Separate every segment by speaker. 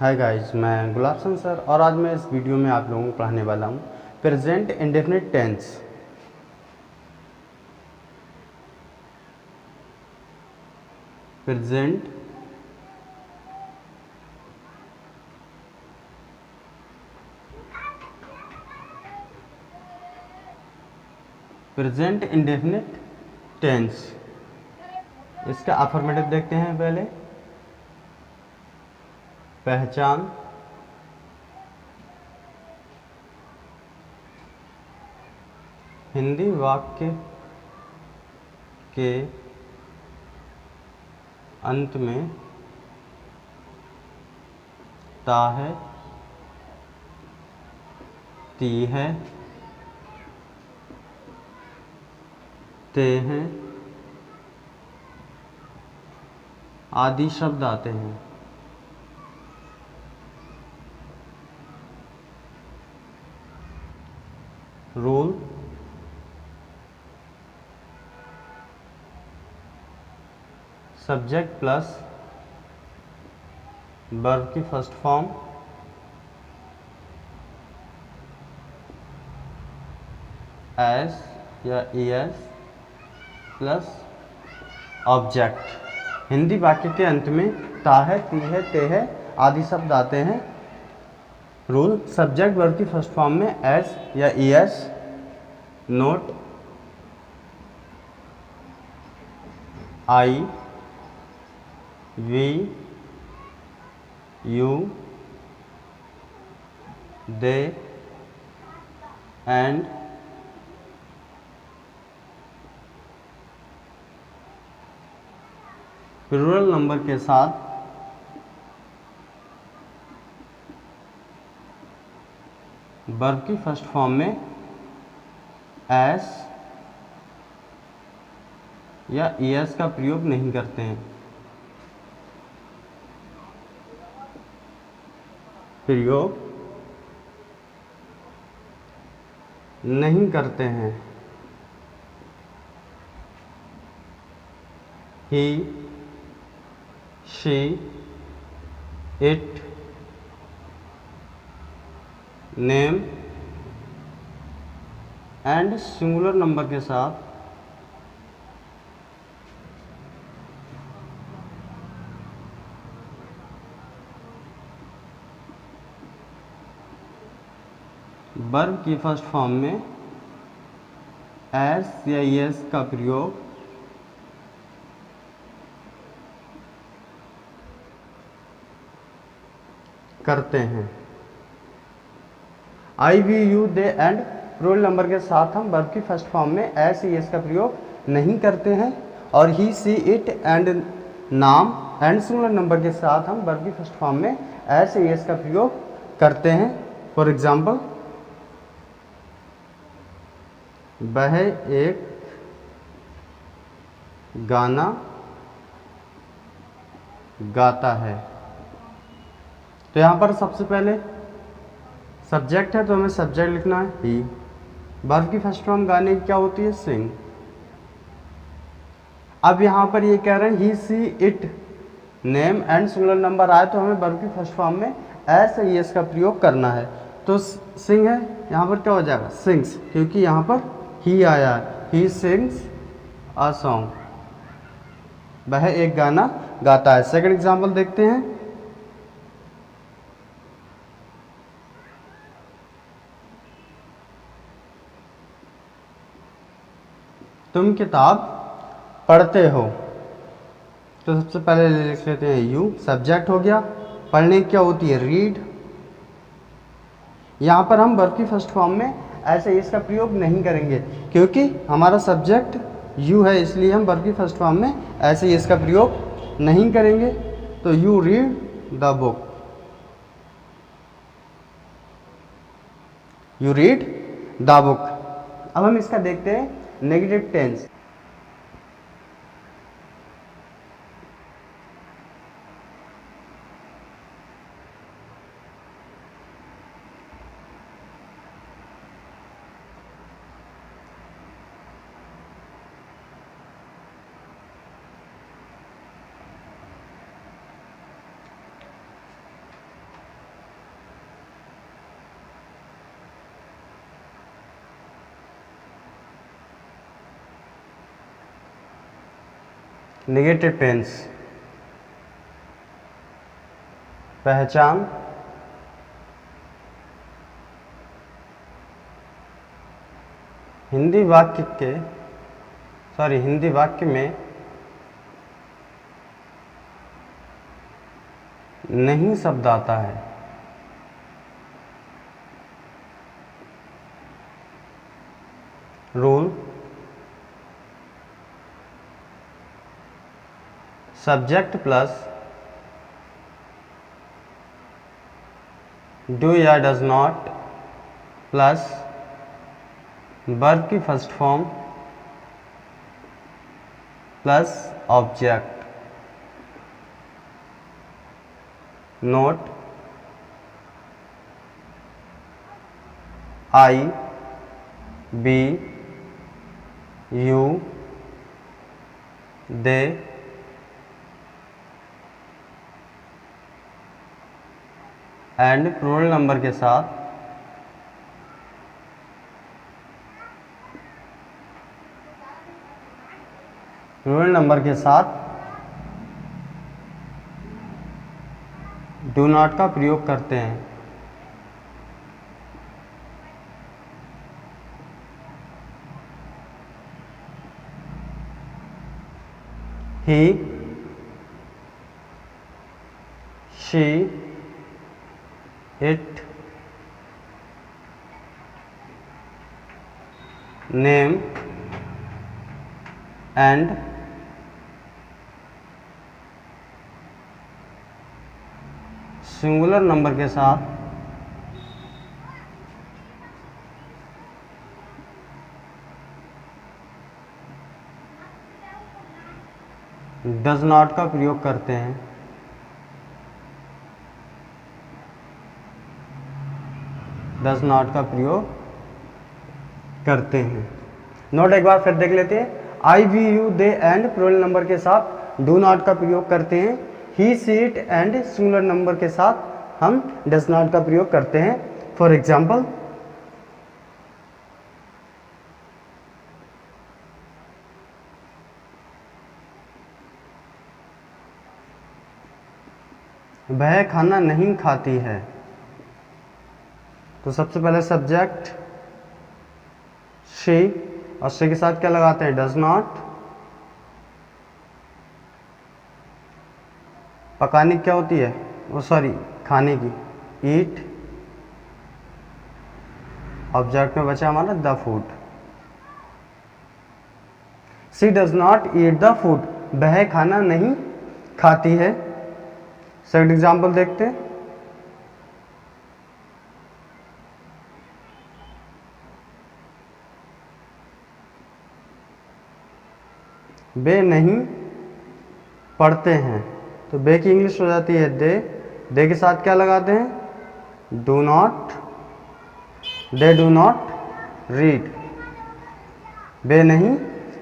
Speaker 1: Hi guys, मैं गुलाबसन sir और आज मैं इस वीडियो में आप लोगों को पढ़ाने वाला हूँ present indefinite tense. Present present indefinite tense. इसका अफर्मेटिव देखते हैं। पहले पहचान, हिंदी वाक्य के अंत में ता है, ती है, ते हैं आदि शब्द आते हैं। रूल सब्जेक्ट प्लस वर्ब की फर्स्ट फॉर्म एस या एस प्लस ऑब्जेक्ट। हिंदी वाक्य के अंत में ता है, ती है, ते है आदि शब्द आते हैं। रूल सब्जेक्ट वर्ब की फर्स्ट फॉर्म में एस या es. Note I, we, you, they and plural number के साथ वर्ब की फर्स्ट फॉर्म में एस या एस का प्रयोग नहीं करते हैं। प्रयोग नहीं करते हैं। He, she, it, name and singular number के साथ वर्ब की फर्स्ट फॉर्म में एस या एस का प्रयोग करते हैं। I, we, you, they and plural number के साथ हम वर्ब की फर्स्ट फॉर्म में एस या एस का प्रयोग नहीं करते हैं। और ही, सी, इट एंड नाम एंड सिंगुलर नंबर के साथ हम वर्ब की फर्स्ट फॉर्म में एस या एस का प्रयोग करते हैं। फॉर एग्जाम्पल, वह एक गाना गाता है। तो यहाँ पर सबसे पहले सब्जेक्ट है तो हमें सब्जेक्ट लिखना है ही। वर्ब की फर्स्ट फॉर्म गाने की क्या होती है? सिंग। अब यहाँ पर ये कह रहे हैं he, she, it, name and singular number आए तो हमें वर्ब की फर्स्ट फॉर्म में एस या एस का प्रयोग करना है। तो सिंग है, यहाँ पर क्या हो जाएगा? सिंग्स, क्योंकि यहाँ पर ही आया है। ही सिंग्स अ सॉन्ग, वह एक गाना गाता है। सेकंड एग्जाम्पल देखते हैं। तुम किताब पढ़ते हो। तो सबसे पहले लिख लेते हैं यू, सब्जेक्ट हो गया। पढ़ने की क्या होती है? रीड। यहाँ पर हम वर्ब की फर्स्ट फॉर्म में ऐसे इसका प्रयोग नहीं करेंगे क्योंकि हमारा सब्जेक्ट यू है, इसलिए हम वर्ब की फर्स्ट फॉर्म में ऐसे इसका प्रयोग नहीं करेंगे। तो you read the book, you read the book. अब हम इसका देखते हैं नेगेटिव टेंस। Negative tense. पहचान, हिंदी वाक्य में नहीं शब्द आता है। रूल, सब्जेक्ट प्लस डू या डज नॉट प्लस वर्ब की first form plus object. Note, I, we, you, they, and plural number के साथ डू नॉट का प्रयोग करते हैं। He, she, it, name and singular number के साथ डज नॉट का प्रयोग करते हैं। डज नॉट का प्रयोग करते हैं। नोट एक बार फिर देख लेते हैं। I, we, you, they and plural number के साथ डू नॉट का प्रयोग करते हैं। He, she, it and singular number के साथ हम डज नॉट का प्रयोग करते हैं। फॉर एग्जाम्पल, वह खाना नहीं खाती है, तो सबसे पहले सब्जेक्ट शी और शी के साथ क्या लगाते हैं? Does not. पकाने क्या होती है? वो सॉरी खाने की, ईट। ऑब्जेक्ट में बचा हमारा the food. She does not eat the food, वह खाना नहीं खाती है। सेकंड एग्जाम्पल देखते हैं। वे नहीं पढ़ते हैं, तो बे की इंग्लिश हो जाती है दे। दे के साथ क्या लगाते हैं? Do not. They do not read, वे नहीं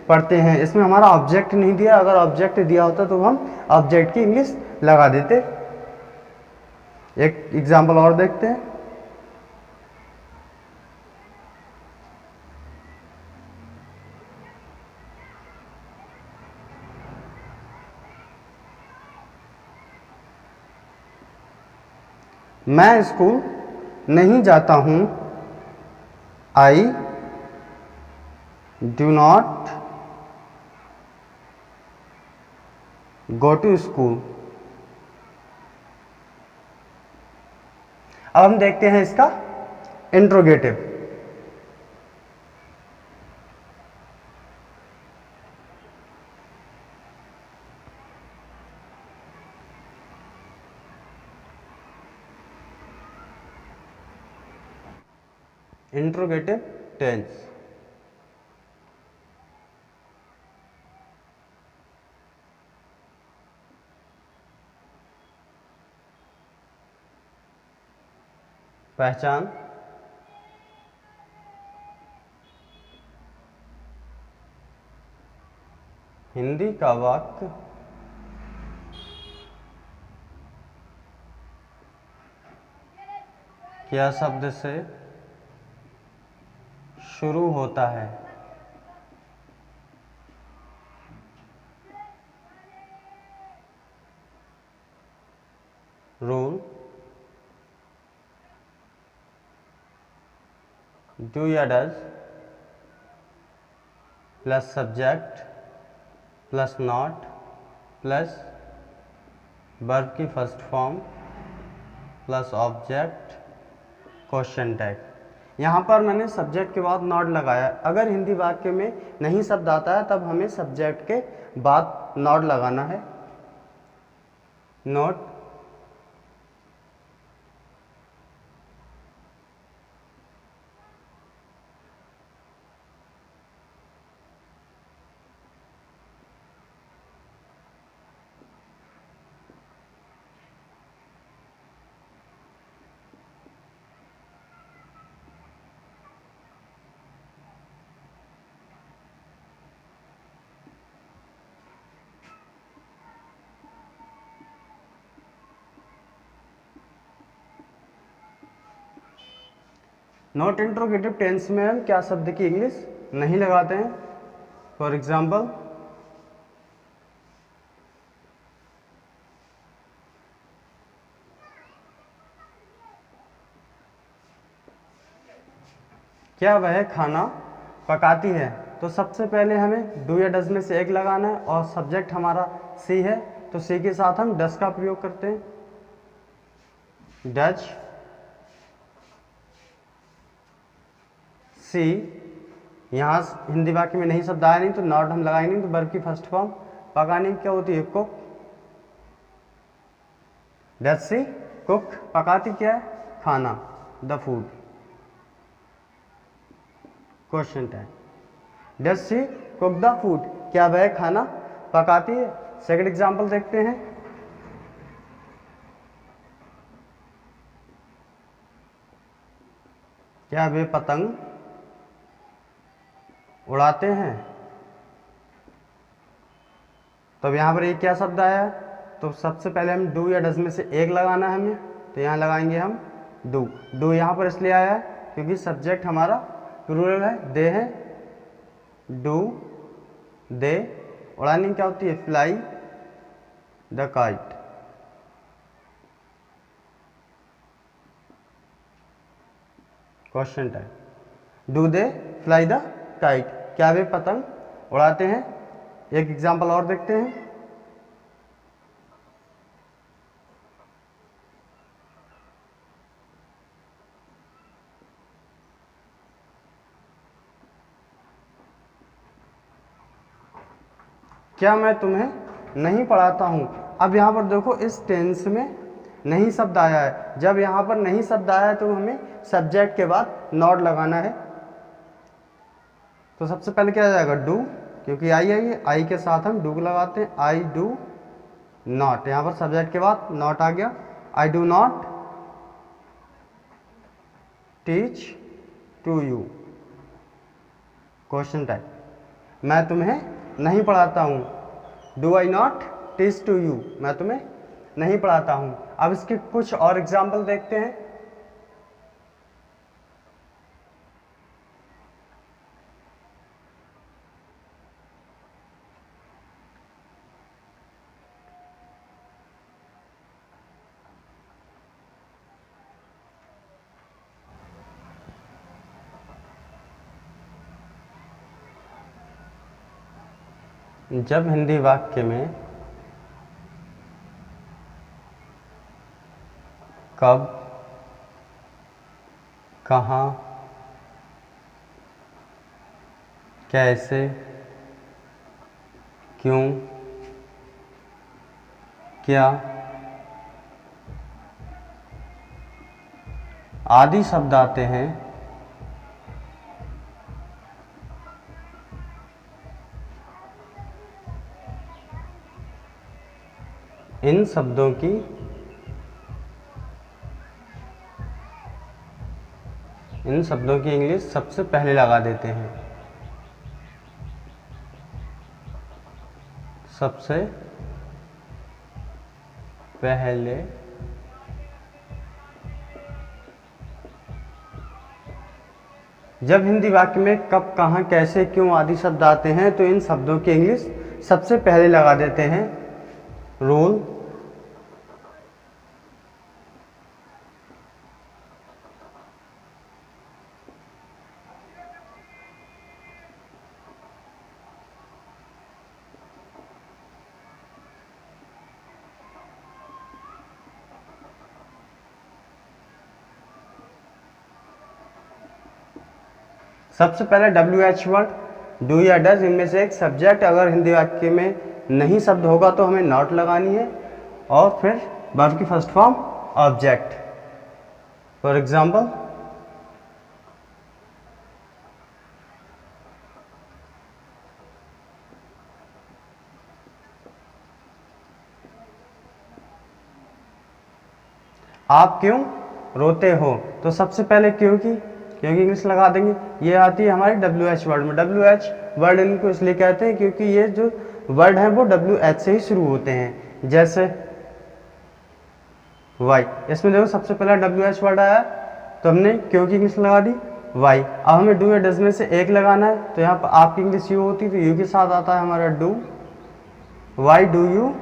Speaker 1: पढ़ते हैं। इसमें हमारा ऑब्जेक्ट नहीं दिया, अगर ऑब्जेक्ट दिया होता तो हम ऑब्जेक्ट की इंग्लिश लगा देते। एक एग्जाम्पल और देखते हैं। मैं स्कूल नहीं जाता हूं, I do not go to school. अब हम देखते हैं इसका इंट्रोगेटिव। Interrogative tense. पहचान, हिंदी का वाक्य क्या शब्द से शुरू होता है? रूल, डू या does plus subject plus not plus verb की first form plus object question tag. यहाँ पर मैंने सब्जेक्ट के बाद नॉट लगाया। अगर हिंदी वाक्य में नहीं शब्द आता है तब हमें सब्जेक्ट के बाद नॉट लगाना है। नॉट नॉट इंट्रोगेटिव टेंस में हम क्या शब्द की इंग्लिश नहीं लगाते हैं। फॉर एग्जाम्पल, क्या वह खाना पकाती है, तो सबसे पहले हमें डू या डज में से एक लगाना है और सब्जेक्ट हमारा सी है तो सी के साथ हम डज का प्रयोग करते हैं। Does she. यहाँ हिंदी वाक्य में नहीं शब्द आया नहीं तो नॉट हम लगाएंगे नहीं, तो वर्ब की फर्स्ट फॉर्म पकाने की क्या होती है, कुक। डज सी कुक, पकाती क्या है, खाना, the food. Question tag. Does she cook the food, क्या वह खाना पकाती है। सेकंड एग्जांपल देखते हैं। क्या वे पतंग उड़ाते हैं। तो अब यहाँ पर एक क्या शब्द आया, तो सबसे पहले हम डू या डज में से एक लगाना है हमें, तो यहाँ लगाएंगे हम डू। डू यहाँ पर इसलिए आया है क्योंकि सब्जेक्ट हमारा प्लूरल है, दे है। डू दे, उड़ाने क्या होती है, fly the kite. Question time. Do they fly the kite, क्या वे पतंग उड़ाते हैं। एक एग्जाम्पल और देखते हैं। क्या मैं तुम्हें नहीं पढ़ाता हूं। अब यहां पर देखो इस टेंस में नहीं शब्द आया है। जब यहां पर नहीं शब्द आया है तो हमें सब्जेक्ट के बाद नॉट लगाना है। तो सबसे पहले क्या आ जाएगा, डू, क्योंकि आई है, आई के साथ हम डू लगाते हैं। आई डू नॉट, यहां पर सब्जेक्ट के बाद नॉट आ गया। I do not teach to you. Question type. मैं तुम्हें नहीं पढ़ाता हूं। Do I not teach to you, मैं तुम्हें नहीं पढ़ाता हूं। अब इसके कुछ और एग्जाम्पल देखते हैं। जब हिंदी वाक्य में कब, कहाँ, कैसे, क्यों, क्या आदि शब्द आते हैं, इन शब्दों की इंग्लिश सबसे पहले लगा देते हैं। सबसे पहले जब हिंदी वाक्य में कब, कहाँ, कैसे, क्यों आदि शब्द आते हैं तो इन शब्दों की इंग्लिश सबसे पहले लगा देते हैं। रूल, सबसे पहले WH वर्ड, डू या डज, इनमें से एक सब्जेक्ट अगर हिंदी वाक्य में नहीं शब्द होगा तो हमें नॉट लगानी है, और फिर वर्ब की first form object. For example आप क्यों रोते हो, तो सबसे पहले क्योंकि इंग्लिश लगा देंगे। ये आती है हमारी WH वर्ड में। WH वर्ड इनको इसलिए कहते हैं क्योंकि ये जो वर्ड हैं वो WH से ही शुरू होते हैं। जैसे वाई, इसमें देखो सबसे पहला WH वर्ड आया तो हमने क्योंकि इंग्लिश लगा दी वाई। अब हमें डू या डज में से एक लगाना है, तो यहाँ पर आपकी इंग्लिश यू होती है तो यू के साथ आता है हमारा डू, वाई डू यू।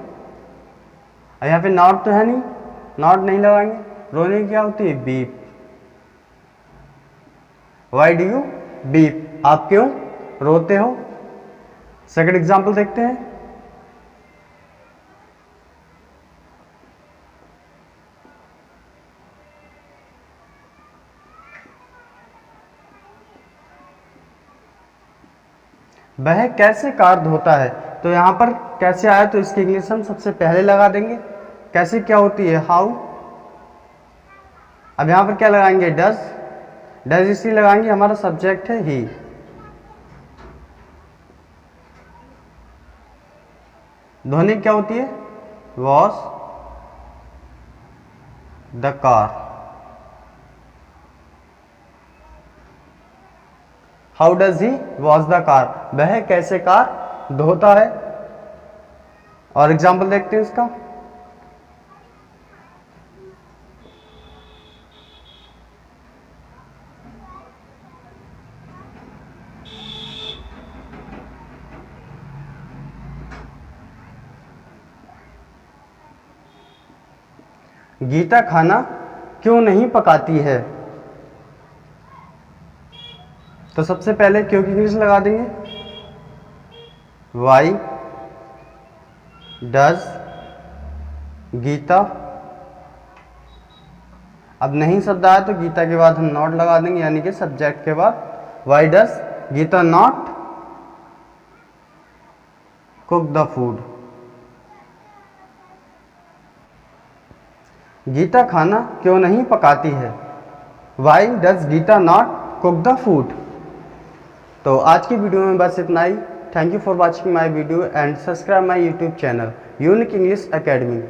Speaker 1: यहाँ पे नॉट तो है नहीं, नॉट नहीं लगाएंगे। रोने की क्या होती है beep, why do you beep, आप क्यों रोते हो। सेकंड एग्जांपल देखते हैं। वह कैसे कार धोता है, तो यहां पर कैसे आया तो इसकी इंग्लिश हम सबसे पहले लगा देंगे। कैसे क्या होती है हाउ। अब यहां पर क्या लगाएंगे डज, डज इसलिए लगाएंगे हमारा सब्जेक्ट है ही। धोने क्या होती है wash the car. How does he wash the car, वह कैसे कार धोता है। और एग्जाम्पल देखते हैं इसका। गीता खाना क्यों नहीं पकाती है, तो सबसे पहले क्यों की इंग्लिश लगा देंगे वाई डज गीता। अब नहीं शब्द आया तो गीता के बाद हम नॉट लगा देंगे, यानी कि सब्जेक्ट के बाद why does Gita not cook the food. Gita खाना क्यों नहीं पकाती है, why does Gita not cook the food. तो आज की वीडियो में बस इतना ही। Thank you for watching my video and subscribe my YouTube channel Unique English academy.